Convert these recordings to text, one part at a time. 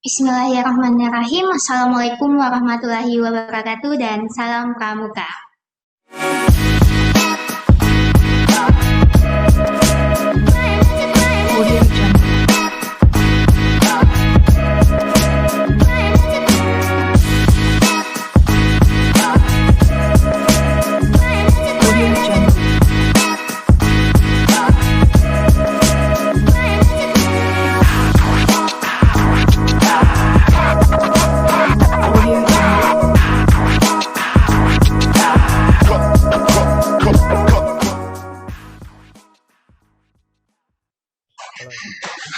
Bismillahirrahmanirrahim. Assalamualaikum warahmatullahi wabarakatuh dan salam pramuka.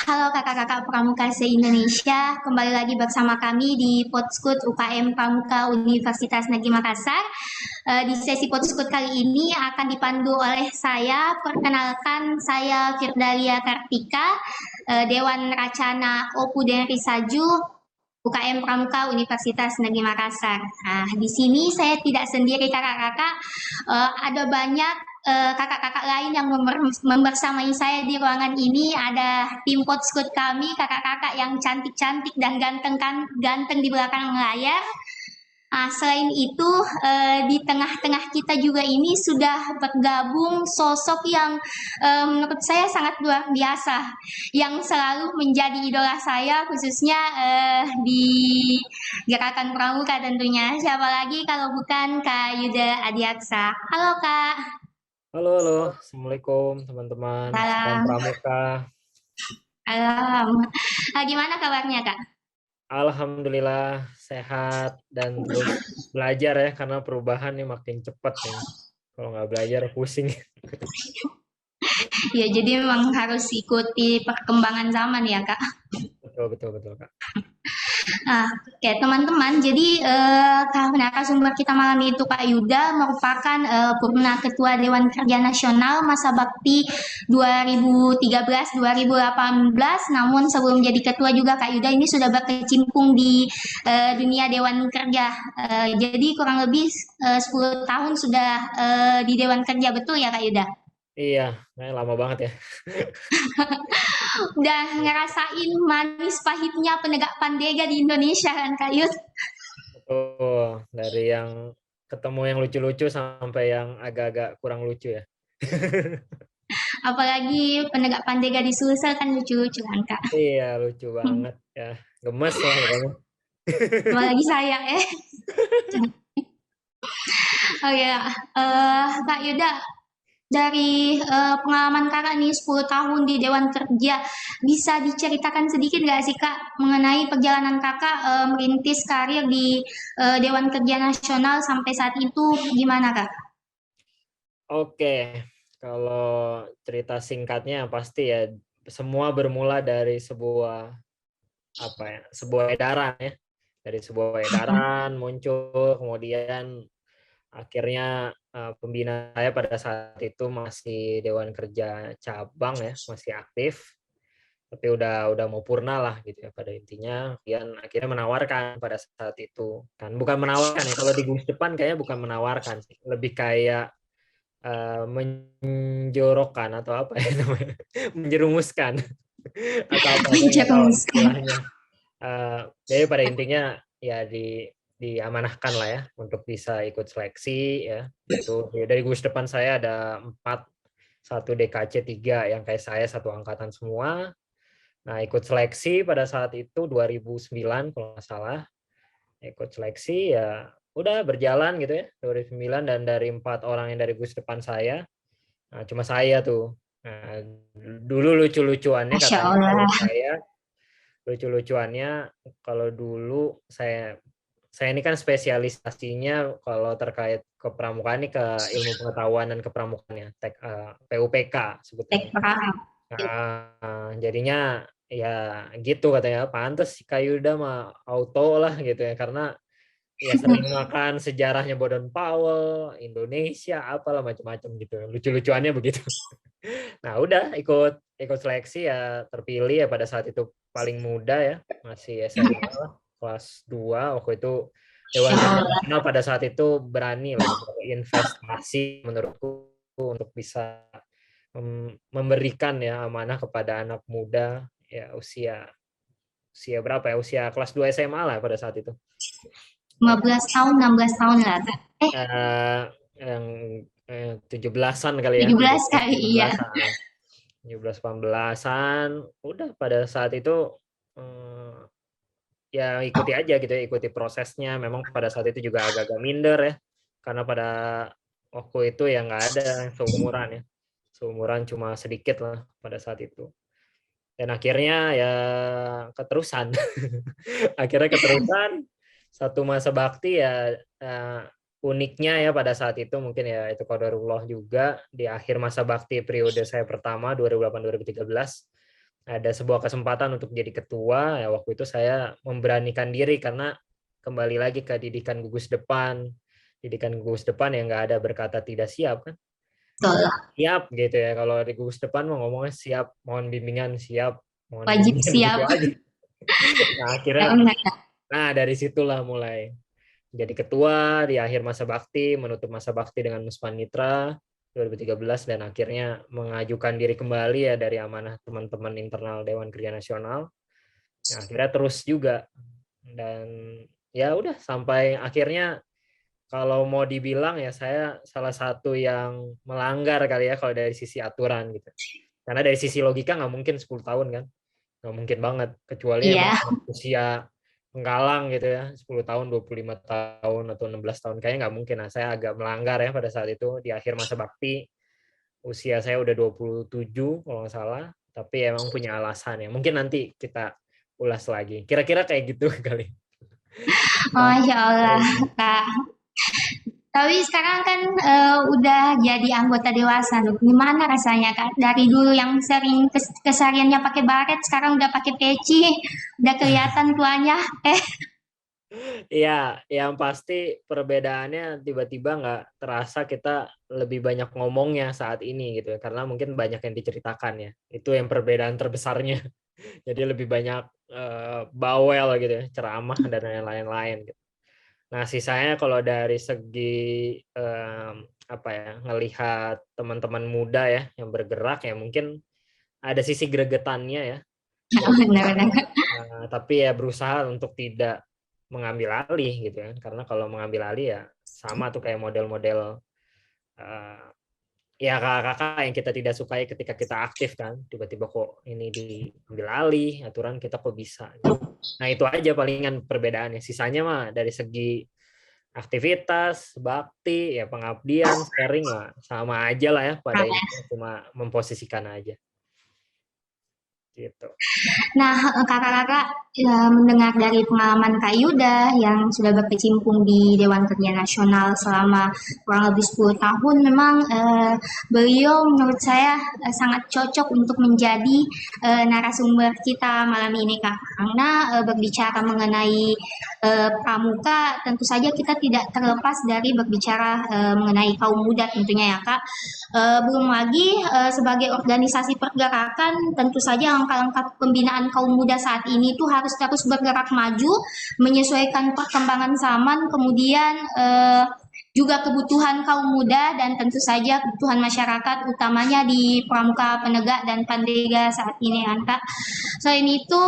Halo kakak-kakak pramuka se-Indonesia, kembali lagi bersama kami di Podskut UKM Pramuka Universitas Negeri Makassar. Di sesi Podskut kali ini akan dipandu oleh saya. Perkenalkan, saya Firdalia Kartika, Dewan Racana Opu Denri Saju, UKM Pramuka Universitas Negeri Makassar. Nah, di sini saya tidak sendiri kakak-kakak, ada banyak kakak-kakak lain yang membersamai saya di ruangan ini. Ada tim Podskut kami, kakak-kakak yang cantik-cantik dan ganteng di belakang layar. Selain itu, di tengah-tengah kita juga ini sudah bergabung sosok yang menurut saya sangat luar biasa, yang selalu menjadi idola saya, khususnya di gerakan pramuka tentunya. Siapa lagi kalau bukan Kak Yuda Adiaksa. Halo Kak. Halo, Assalamualaikum teman-teman, salam Salam. pramuka. Gimana kabarnya Kak? Alhamdulillah sehat dan terus belajar ya, karena perubahan nih makin cepat nih. Kalau nggak belajar pusing. Ya, jadi memang harus ikuti perkembangan zaman ya Kak. Betul Kak. Oke teman-teman, jadi karena narasumber kita malam itu Kak Yuda merupakan Purna Ketua Dewan Kerja Nasional masa bakti 2013-2018, namun sebelum jadi ketua juga Kak Yuda ini sudah berkecimpung di dunia Dewan Kerja. Jadi kurang lebih 10 tahun sudah di Dewan Kerja, betul ya Kak Yuda? Iya, lama banget ya. Udah ngerasain manis pahitnya penegak pandega di Indonesia kan Kak Yud? Betul, dari yang ketemu yang lucu-lucu sampai yang agak-agak kurang lucu ya. Apalagi penegak pandega di Sulsel kan lucu-lucu kan Kak? Iya, lucu banget ya. Gemes lah pokoknya. Apalagi saya Oh ya, Kak Yuda, dari pengalaman kakak nih 10 tahun di Dewan Kerja, bisa diceritakan sedikit nggak sih Kak mengenai perjalanan kakak merintis karir di Dewan Kerja Nasional sampai saat itu gimana Kak? Oke, kalau cerita singkatnya pasti ya semua bermula dari sebuah edaran ya. Dari sebuah edaran muncul, kemudian akhirnya pembina saya pada saat itu masih Dewan Kerja Cabang ya, masih aktif. Tapi udah mau purna lah gitu ya pada intinya. Kemudian akhirnya menawarkan pada saat itu. Kan bukan menawarkan ya, kalau di Gus Depan kayaknya bukan menawarkan sih. Lebih kayak menjorokkan atau apa ya namanya, menjerumuskan atau apa saya nggak tahu istilahnya. Jadi pada intinya ya diamanahkan lah ya untuk bisa ikut seleksi ya. Itu dari Gus Depan saya ada 4, satu DKC 3 yang kayak saya satu angkatan semua. Nah ikut seleksi pada saat itu 2009 kalau nggak salah, ikut seleksi ya udah berjalan gitu ya 2009, dan dari 4 orang yang dari Gus Depan saya, nah, cuma saya tuh. Nah, dulu lucu-lucuannya Masya katanya kalau Allah. saya, lucu-lucuannya kalau dulu saya ini kan spesialisasinya kalau terkait kepramukaan ini ke ilmu pengetahuan dan kepramukaan ya, PUPK sebutannya. Jadinya ya gitu katanya, pantes si Kayuda mah auto lah gitu ya, karena ya sering makan sejarahnya Baden Powell, Indonesia, apalah macam-macam gitu. Lucu-lucuannya begitu. Nah, udah ikut seleksi ya, terpilih ya pada saat itu paling muda ya, masih SMA lah, kelas 2 waktu itu. Dewan Kerja Nasional pada saat itu berani lah berinvestasi menurutku untuk bisa memberikan ya amanah kepada anak muda ya usia usia berapa ya? Usia kelas 2 SMA lah pada saat itu. 15 tahun, 16 tahun lah, Kak. Yang 17-an kali ya. 17 kali, iya. 17-18an. Udah pada saat itu ya ikuti aja gitu ya, ikuti prosesnya. Memang pada saat itu juga agak-agak minder ya. Karena pada waktu itu ya nggak ada seumuran ya. Seumuran cuma sedikit lah pada saat itu. Dan akhirnya ya keterusan. Akhirnya keterusan satu masa bakti ya, uniknya ya pada saat itu mungkin ya itu qadarullah juga, di akhir masa bakti periode saya pertama 2008-2013 ada sebuah kesempatan untuk jadi ketua ya. Waktu itu saya memberanikan diri karena kembali lagi ke didikan gugus depan. Didikan gugus depan yang nggak ada berkata tidak siap kan. Siap gitu ya, kalau di gugus depan mau ngomongnya siap, mohon bimbingan siap, mohon wajib bimbingan, siap gitu aja. Nah akhirnya dari situlah mulai jadi ketua di akhir masa bakti, menutup masa bakti dengan Muspan Mitra 2013, dan akhirnya mengajukan diri kembali ya dari amanah teman-teman internal Dewan Kerja Nasional. Nah, akhirnya terus juga, dan ya udah sampai akhirnya kalau mau dibilang ya saya salah satu yang melanggar kali ya kalau dari sisi aturan gitu. Karena dari sisi logika nggak mungkin 10 tahun kan. Nggak mungkin banget. Kecuali emang usia penggalang gitu ya. 10 tahun, 25 tahun, atau 16 tahun. Kayaknya nggak mungkin. Nah, saya agak melanggar ya pada saat itu. Di akhir masa bakti, usia saya udah 27 kalau nggak salah. Tapi emang punya alasan ya. Mungkin nanti kita ulas lagi. Kira-kira kayak gitu kali. Masya Allah, Kak. Tapi sekarang kan udah jadi anggota dewasa, gimana rasanya Kak? Dari dulu yang sering kesehariannya pakai baret, sekarang udah pakai peci, udah kelihatan tuanya. Iya, yang pasti perbedaannya tiba-tiba nggak terasa kita lebih banyak ngomongnya saat ini gitu ya, karena mungkin banyak yang diceritakan ya. Itu yang perbedaan terbesarnya. Jadi lebih banyak bawel gitu ya, ceramah dan lain-lain gitu. Nah, sisanya kalau dari segi apa ya, ngelihat teman-teman muda ya yang bergerak ya, mungkin ada sisi gregetannya ya. Tapi ya berusaha untuk tidak mengambil alih gitu ya. Karena kalau mengambil alih ya sama tuh kayak model-model ya kakak-kakak yang kita tidak sukai ketika kita aktif kan, tiba-tiba kok ini diambil alih aturan kita kok bisa gitu. Nah itu aja palingan perbedaannya. Sisanya mah dari segi aktivitas, bakti, ya pengabdian, sharing lah sama aja lah ya, pada intinya cuma memposisikan aja. Gitu. Nah, kakak-kakak mendengar dari pengalaman Kak Yuda yang sudah berkecimpung di Dewan Kerja Nasional selama kurang lebih 10 tahun, memang beliau menurut saya sangat cocok untuk menjadi narasumber kita malam ini Kak. Karena berbicara mengenai pramuka, tentu saja kita tidak terlepas dari berbicara mengenai kaum muda tentunya ya Kak. Belum lagi sebagai organisasi pergerakan, tentu saja langkah-langkah pembinaan kaum muda saat ini itu harus terus bergerak maju, menyesuaikan perkembangan zaman, kemudian juga kebutuhan kaum muda dan tentu saja kebutuhan masyarakat, utamanya di Pramuka, Penegak, dan Pandega saat ini, Kak. Selain itu,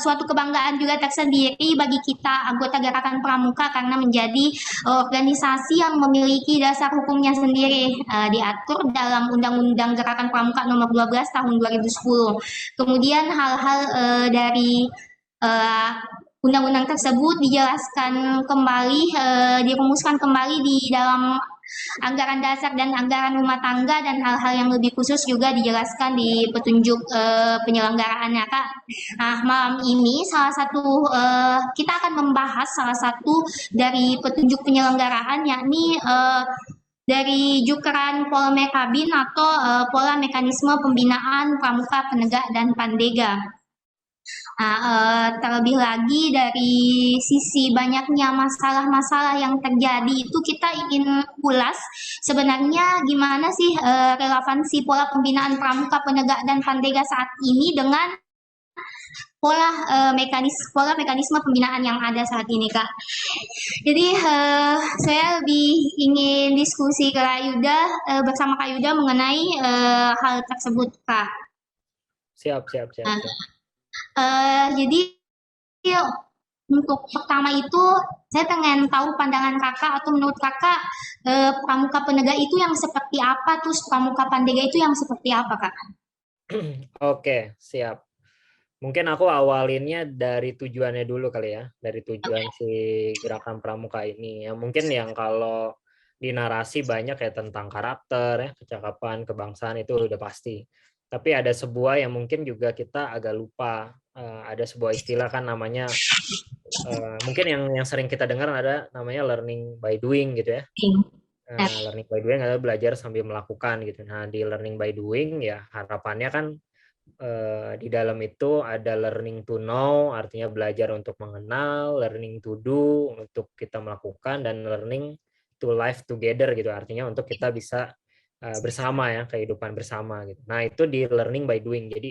suatu kebanggaan juga tersendiri bagi kita anggota Gerakan Pramuka karena menjadi organisasi yang memiliki dasar hukumnya sendiri, diatur dalam Undang-Undang Gerakan Pramuka Nomor 12 Tahun 2010. Kemudian hal-hal dari undang-undang tersebut dijelaskan kembali, dirumuskan kembali di dalam anggaran dasar dan anggaran rumah tangga, dan hal-hal yang lebih khusus juga dijelaskan di petunjuk penyelenggaraannya Kak. Nah, malam ini salah satu kita akan membahas salah satu dari petunjuk penyelenggaraan, yakni dari Jukran Polmekabin atau pola mekanisme pembinaan Pramuka, Penegak, dan Pandega. Nah, terlebih lagi dari sisi banyaknya masalah-masalah yang terjadi itu kita ingin ulas sebenarnya gimana sih relevansi pola pembinaan Pramuka, Penegak, dan Pandega saat ini dengan pola mekanisme pembinaan yang ada saat ini Kak. Jadi saya lebih ingin diskusi ke Kak Yuda, bersama Kak Yuda mengenai hal tersebut Kak. Siap. Jadi untuk pertama itu saya pengen tahu pandangan kakak atau menurut kakak pramuka penegak itu yang seperti apa, terus pramuka pandega itu yang seperti apa kak? Oke, siap. Mungkin aku awalinnya dari tujuannya dulu kali ya, dari tujuan si gerakan pramuka ini. Ya mungkin yang kalau di narasi banyak ya tentang karakter, ya, kecakapan, kebangsaan itu udah pasti. Tapi ada sebuah yang mungkin juga kita agak lupa. Ada sebuah istilah kan namanya, mungkin yang sering kita dengar ada namanya learning by doing gitu ya. Learning by doing adalah belajar sambil melakukan gitu. Nah, di learning by doing ya harapannya kan di dalam itu ada learning to know, artinya belajar untuk mengenal, learning to do untuk kita melakukan, dan learning to live together gitu, artinya untuk kita bisa bersama ya, kehidupan bersama gitu. Nah itu di learning by doing. Jadi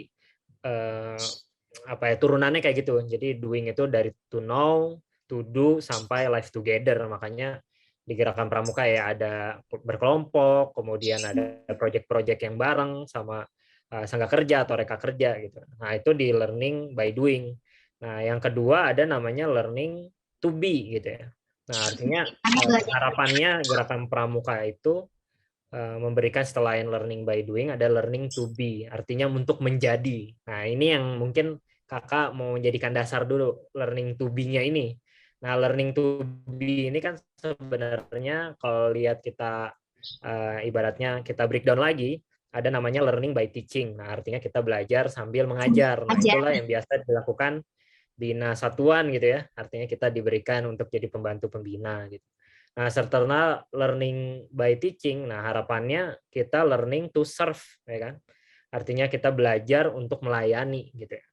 apa ya, turunannya kayak gitu. Jadi doing itu dari to know, to do sampai live together. Makanya di gerakan pramuka ya ada berkelompok, kemudian ada project-project yang bareng sama sangga kerja atau reka kerja gitu. Nah, itu di learning by doing. Nah, yang kedua ada namanya learning to be gitu ya. Nah, artinya harapannya gerakan pramuka itu memberikan selain learning by doing ada learning to be, artinya untuk menjadi. Nah, ini yang mungkin kakak mau menjadikan dasar dulu learning to be-nya ini. Nah, learning to be ini kan sebenarnya kalau lihat kita ibaratnya kita breakdown lagi, ada namanya learning by teaching. Nah, artinya kita belajar sambil mengajar. Nah, Aja. itulah yang biasa dilakukan bina satuan gitu ya. Artinya kita diberikan untuk jadi pembantu pembina gitu. Nah, serta learning by teaching. Nah, harapannya kita learning to serve ya kan. Artinya kita belajar untuk melayani gitu ya.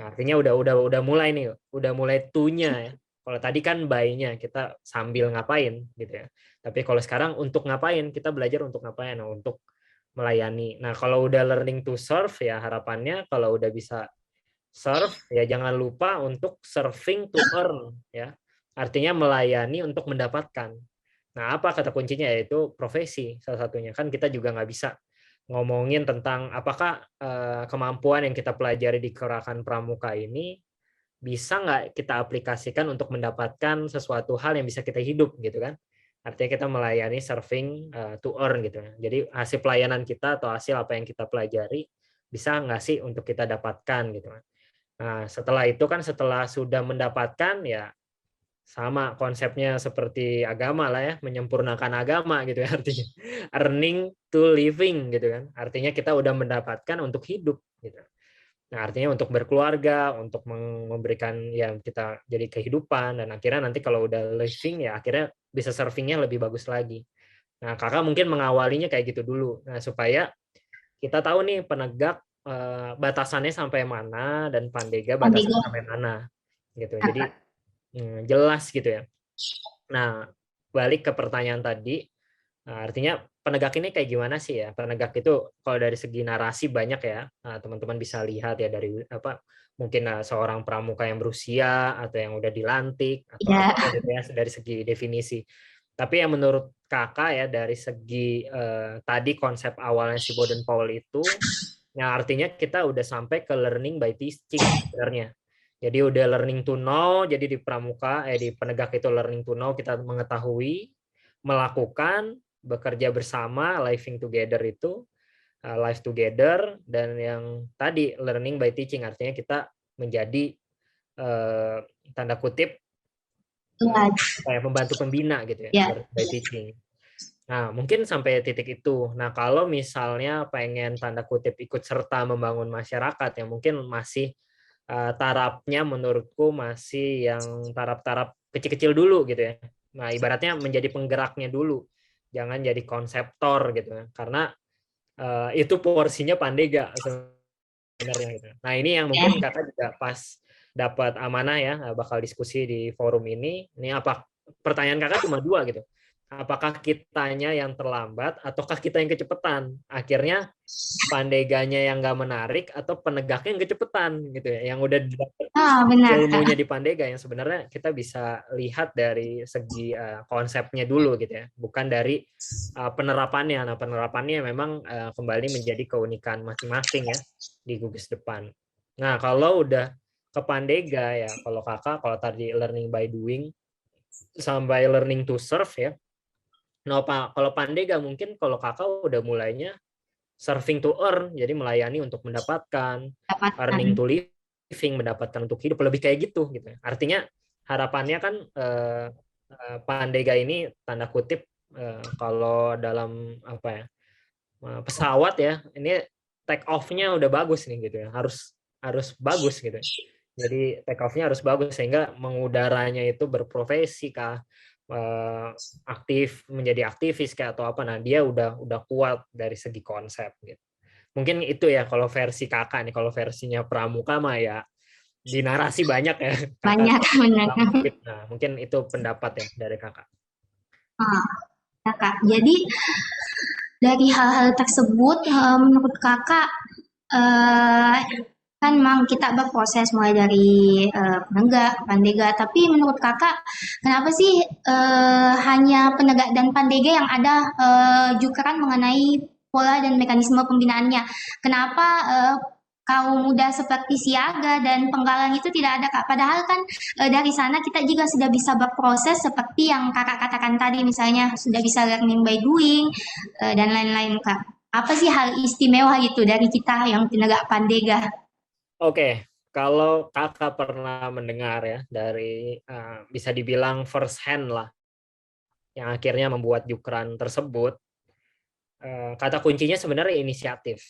Nah, artinya udah mulai nih, udah mulai to-nya ya. Kalau tadi kan by-nya kita sambil ngapain gitu ya. Tapi kalau sekarang untuk ngapain? Kita belajar untuk ngapain? Nah, untuk melayani. Nah, kalau udah learning to serve ya harapannya kalau udah bisa serve ya jangan lupa untuk serving to earn ya. Artinya melayani untuk mendapatkan. Nah, apa kata kuncinya? Yaitu profesi salah satunya. Kan kita juga nggak bisa ngomongin tentang apakah kemampuan yang kita pelajari di gerakan pramuka ini bisa nggak kita aplikasikan untuk mendapatkan sesuatu hal yang bisa kita hidup gitu kan. Artinya kita melayani serving to earn gitu. Jadi hasil pelayanan kita atau hasil apa yang kita pelajari bisa nggak sih untuk kita dapatkan gitu kan. Nah, setelah itu kan setelah sudah mendapatkan ya sama konsepnya seperti agama lah ya, menyempurnakan agama gitu ya artinya. Earning to living gitu kan. Artinya kita udah mendapatkan untuk hidup gitu. Nah, artinya untuk berkeluarga, untuk memberikan yang kita jadi kehidupan, dan akhirnya nanti kalau udah living ya akhirnya bisa servingnya lebih bagus lagi. Nah, kakak mungkin mengawalinya kayak gitu dulu. Nah, supaya kita tahu nih penegak batasannya sampai mana dan pandega batasannya Pandega. sampai mana gitu. Jadi jelas gitu ya. Nah, balik ke pertanyaan tadi, artinya penegak ini kayak gimana sih ya? Penegak itu kalau dari segi narasi banyak ya, teman-teman bisa lihat ya dari apa mungkin seorang pramuka yang berusia atau yang udah dilantik atau Ya. apa gitu ya dari segi definisi. Tapi yang menurut kakak ya dari segi tadi konsep awalnya si Baden Powell itu, yang artinya kita udah sampai ke learning by teaching sebenarnya. Jadi udah learning to know, jadi di pramuka, di penegak itu learning to know, kita mengetahui, melakukan, bekerja bersama, living together itu, live together, dan yang tadi learning by teaching, artinya kita menjadi tanda kutip kayak pembantu pembina gitu ya, Ya. learning by teaching. Nah, mungkin sampai titik itu. Nah, kalau misalnya pengen tanda kutip ikut serta membangun masyarakat yang mungkin masih tarapnya menurutku masih yang tarap-tarap kecil-kecil dulu gitu ya. Nah, ibaratnya menjadi penggeraknya dulu. Jangan jadi konseptor gitu ya. Karena itu porsinya Pandega sebenarnya gitu. Nah, ini yang mungkin kakak juga pas dapat amanah ya, bakal diskusi di forum ini. Ini apa pertanyaan kakak cuma dua gitu. Apakah kitanya yang terlambat ataukah kita yang kecepatan? Akhirnya pandeganya yang nggak menarik atau penegaknya yang kecepatan gitu ya, yang udah dapat Benar kak. ilmunya di Pandega, yang sebenarnya kita bisa lihat dari segi konsepnya dulu gitu ya, bukan dari penerapannya. Nah, penerapannya memang kembali menjadi keunikan masing-masing ya di gugus depan. Nah, kalau udah ke Pandega ya, kalau tadi learning by doing sampai learning to serve ya. Nah, kalau Pandega mungkin kalau kakak udah mulainya serving to earn, jadi melayani untuk mendapatkan, dapatkan. earning to living, mendapatkan untuk hidup, lebih kayak gitu gitu. Artinya harapannya kan Pandega ini tanda kutip kalau dalam apa ya pesawat ya, ini take off-nya udah bagus nih gitu ya, harus bagus gitu. Jadi take off-nya harus bagus sehingga mengudaranya itu berprofesi kah, aktif menjadi aktivis kayak atau apa, nah dia udah kuat dari segi konsep gitu. Mungkin itu ya kalau versi kakak nih. Kalau versinya Pramuka mah ya di narasi banyak ya kakak. Banyak benar. Nah, mungkin itu pendapat ya dari kakak. Ya, Kak. Jadi dari hal-hal tersebut, menurut Kakak, eh, kan memang kita berproses mulai dari penegak, pandega, tapi menurut Kakak, kenapa sih hanya penegak dan pandega yang ada jukeran mengenai pola dan mekanisme pembinaannya? Kenapa kaum muda seperti siaga dan penggalang itu tidak ada, Kak? Padahal kan dari sana kita juga sudah bisa berproses seperti yang Kakak katakan tadi, misalnya sudah bisa learning by doing, dan lain-lain, Kak. Apa sih hal istimewa itu dari kita yang penegak pandega? Oke, kalau kakak pernah mendengar ya dari bisa dibilang first hand lah, yang akhirnya membuat Jukran tersebut, kata kuncinya sebenarnya inisiatif.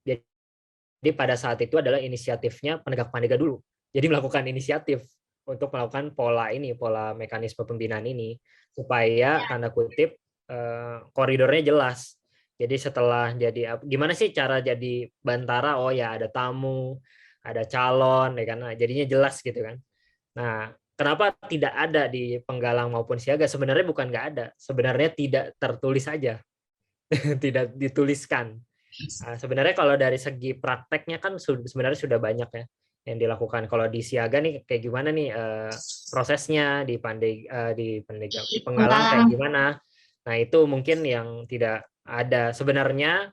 Jadi pada saat itu adalah inisiatifnya penegak pandega dulu. Jadi melakukan inisiatif untuk melakukan pola mekanisme pembinaan ini supaya tanda kutip koridornya jelas. Jadi setelah jadi gimana sih cara jadi bantara? Oh ya ada tamu, ada calon, ya kan? Nah, jadinya jelas gitu kan. Nah, kenapa tidak ada di penggalang maupun siaga? Sebenarnya bukan nggak ada, sebenarnya tidak tertulis saja, tidak dituliskan. Sebenarnya kalau dari segi prakteknya kan sebenarnya sudah banyak ya yang dilakukan. Kalau di siaga nih kayak gimana nih prosesnya di di penggalang kayak Penggalang. gimana? Nah itu mungkin yang tidak ada sebenarnya.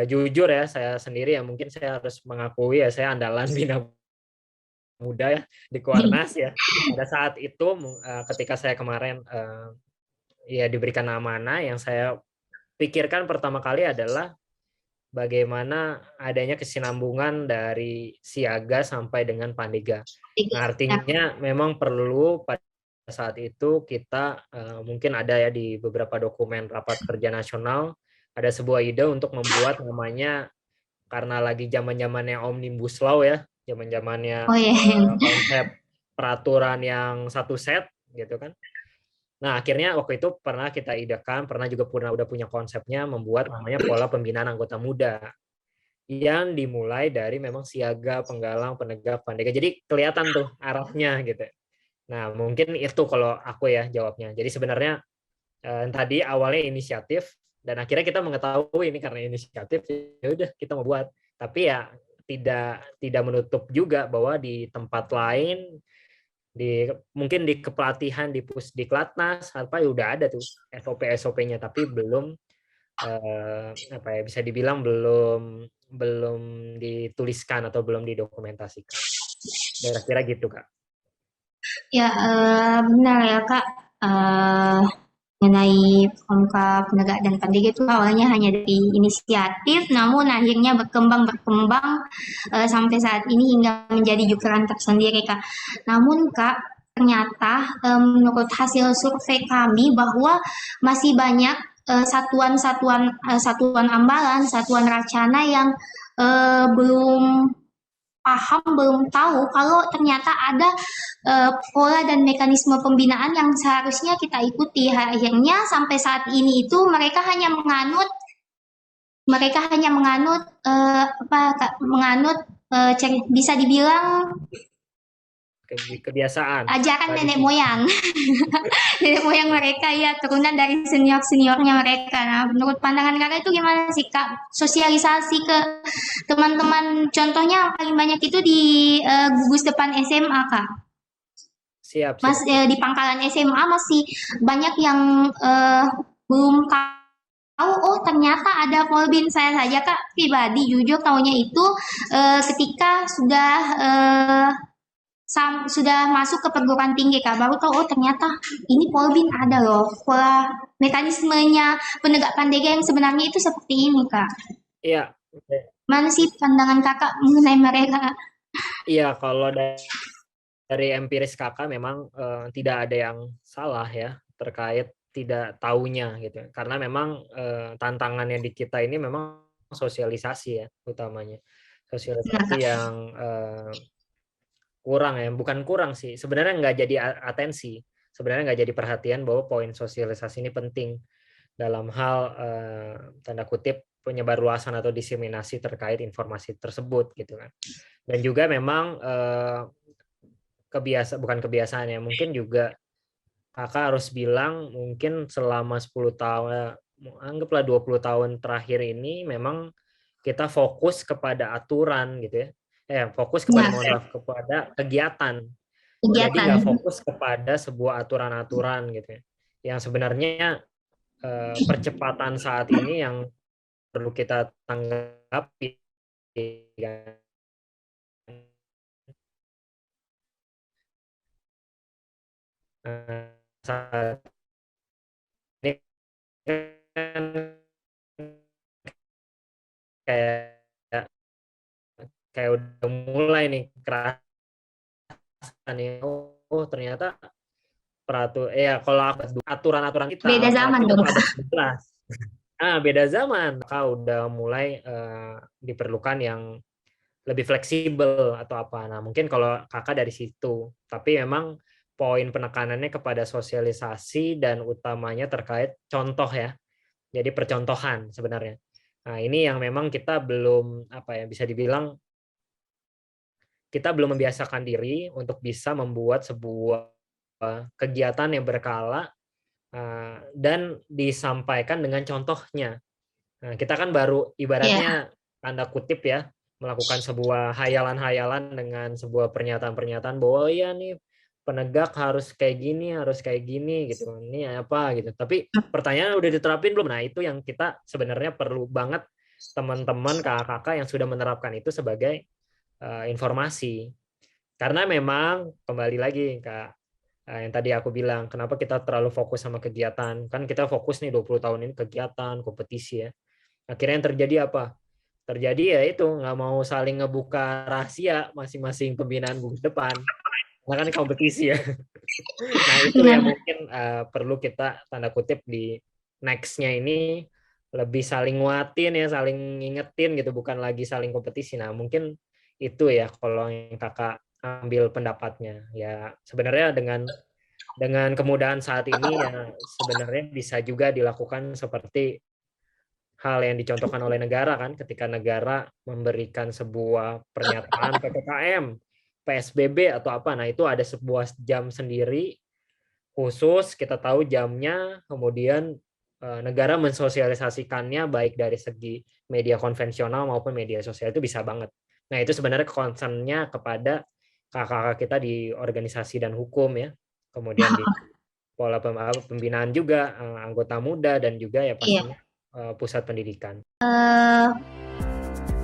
Jujur ya saya sendiri ya mungkin saya harus mengakui ya saya andalan Bina Muda ya di Kuarnas ya. Pada saat itu ketika saya kemarin ya diberikan amanah, yang saya pikirkan pertama kali adalah bagaimana adanya kesinambungan dari siaga sampai dengan pandega. Nah, artinya memang perlu pada saat itu kita mungkin ada ya di beberapa dokumen rapat kerja nasional ada sebuah ide untuk membuat namanya, karena lagi zaman-zamannya Omnibus Law ya, zaman-zamannya Oh iya. konsep peraturan yang satu set gitu kan. Nah, akhirnya waktu itu pernah kita idekan, pernah juga udah punya konsepnya membuat namanya pola pembinaan anggota muda yang dimulai dari memang siaga, penggalang, penegak, pandega. Jadi kelihatan tuh arahnya gitu. Nah, mungkin itu kalau aku ya jawabnya. Jadi sebenarnya tadi awalnya inisiatif dan akhirnya kita mengetahui ini karena inisiatif ya udah kita mau buat. Tapi ya tidak menutup juga bahwa di tempat lain mungkin di kepelatihan di Pusdiklatnas apa ya udah ada tuh SOP-nya tapi belum apa ya bisa dibilang belum dituliskan atau belum didokumentasikan. Kira-kira gitu, Kak. Ya, benar ya, Kak. Eh, Mengenai pramuka penegak dan pandega itu awalnya hanya dari inisiatif, namun akhirnya berkembang sampai saat ini hingga menjadi jukeran tersendiri, Kak. Namun, Kak, ternyata menurut hasil survei kami bahwa masih banyak satuan ambalan, satuan racana yang belum paham, belum tahu kalau ternyata ada pola dan mekanisme pembinaan yang seharusnya kita ikuti. Akhirnya sampai saat ini itu mereka hanya menganut apa Kak, menganut bisa dibilang Kebiasaan, ajaran nenek tradisi. moyang. Nenek moyang mereka ya, turunan dari senior-seniornya mereka. Nah, menurut pandangan Kakak itu gimana sih, Kak? Sosialisasi ke teman-teman, contohnya yang paling banyak itu di gugus depan SMA, Kak. Siap, siap. Di pangkalan SMA masih banyak yang belum oh ternyata ada Polbin. Saya saja Kak pribadi jujur tahunya itu ketika sudah masuk ke perguruan tinggi Kak, baru tahu oh ternyata ini Polbin ada loh. Pola mekanismenya penegak pandega yang sebenarnya itu seperti ini Kak. Iya. Mana sih pandangan Kakak mengenai mereka? Iya, kalau dari empiris Kakak memang tidak ada yang salah ya terkait tidak taunya gitu. Karena memang tantangannya di kita ini memang sosialisasi ya utamanya. Sosialisasi yang kurang ya, bukan kurang sih. Sebenarnya nggak jadi atensi. Sebenarnya nggak jadi perhatian bahwa poin sosialisasi ini penting dalam hal tanda kutip penyebarluasan atau diseminasi terkait informasi tersebut gitu kan. Dan juga memang bukan kebiasaan ya, mungkin juga Kakak harus bilang mungkin selama 10 tahun, anggaplah 20 tahun terakhir ini memang kita fokus kepada aturan gitu ya. Fokus kepada kepada kegiatan. Jadi nggak fokus kepada sebuah aturan-aturan gitu ya. Yang sebenarnya percepatan saat ini yang perlu kita tanggapi saat ini kan kayak udah mulai nih kerasa nih, oh ternyata kalau aturan-aturan kita beda zaman dong. Beda zaman, udah mulai diperlukan yang lebih fleksibel atau apa. Nah, mungkin kalau Kakak dari situ, tapi memang poin penekanannya kepada sosialisasi dan utamanya terkait contoh ya. Jadi percontohan sebenarnya. Nah, ini yang memang kita belum bisa dibilang kita belum membiasakan diri untuk bisa membuat sebuah kegiatan yang berkala dan disampaikan dengan contohnya. Nah, kita kan baru ibaratnya tanda kutip ya melakukan sebuah hayalan-hayalan dengan sebuah pernyataan-pernyataan bahwa ya nih penegak harus kayak gini gitu. Ini apa gitu. Tapi pertanyaan udah diterapin belum? Nah, itu yang kita sebenarnya perlu banget teman-teman kakak-kakak yang sudah menerapkan itu sebagai informasi. Karena memang kembali lagi Kak, yang tadi aku bilang, kenapa kita terlalu fokus sama kegiatan? Kan kita fokus nih 20 tahun ini kegiatan, kompetisi ya. Akhirnya yang terjadi apa? Terjadi ya itu, nggak mau saling ngebuka rahasia masing-masing pembinaan gugus depan. Karena kan kompetisi ya. Nah itu yang mungkin perlu kita tanda kutip di next-nya ini lebih saling nguatin ya, saling ngingetin gitu, bukan lagi saling kompetisi. Nah mungkin itu ya kalau yang Kakak ambil pendapatnya ya, sebenarnya dengan kemudahan saat ini ya sebenarnya bisa juga dilakukan seperti hal yang dicontohkan oleh negara kan, ketika negara memberikan sebuah pernyataan PPKM, PSBB atau apa, nah itu ada sebuah jam sendiri khusus, kita tahu jamnya, kemudian negara mensosialisasikannya baik dari segi media konvensional maupun media sosial, itu bisa banget. Nah itu sebenarnya concern-nya kepada kakak-kakak kita di organisasi dan hukum ya, kemudian di pola pembinaan juga, anggota muda dan juga ya pastinya pusat pendidikan.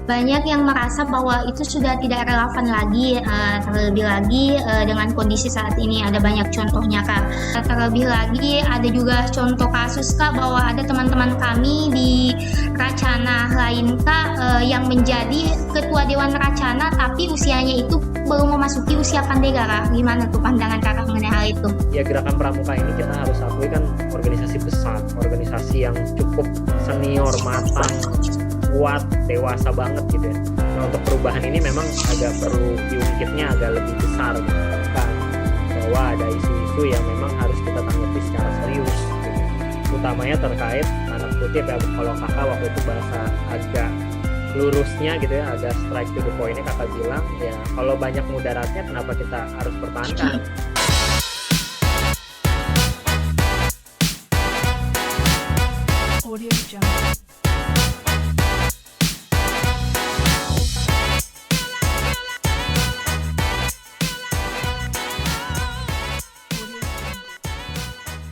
Banyak yang merasa bahwa itu sudah tidak relevan lagi, terlebih lagi dengan kondisi saat ini. Ada banyak contohnya Kak. Terlebih lagi ada juga contoh kasus Kak, bahwa ada teman-teman kami di Racana lain Kak yang menjadi ketua Dewan Racana tapi usianya itu belum memasuki usia pandega Kak. Gimana tuh pandangan Kakak mengenai hal itu? Ya Gerakan Pramuka ini kita harus akui kan organisasi besar, organisasi yang cukup senior, matang, kuat, dewasa banget gitu ya. Nah untuk perubahan ini memang agak perlu diungkitnya agak lebih besar gitu. Kan bahwa ada isu-isu yang memang harus kita tanggapi secara serius gitu. Utamanya terkait tanda kutip ya, kalau Kakak waktu itu bahasa agak lurusnya gitu ya, agak strike to the point-nya Kakak bilang ya, kalau banyak mudaratnya kenapa kita harus pertahankan.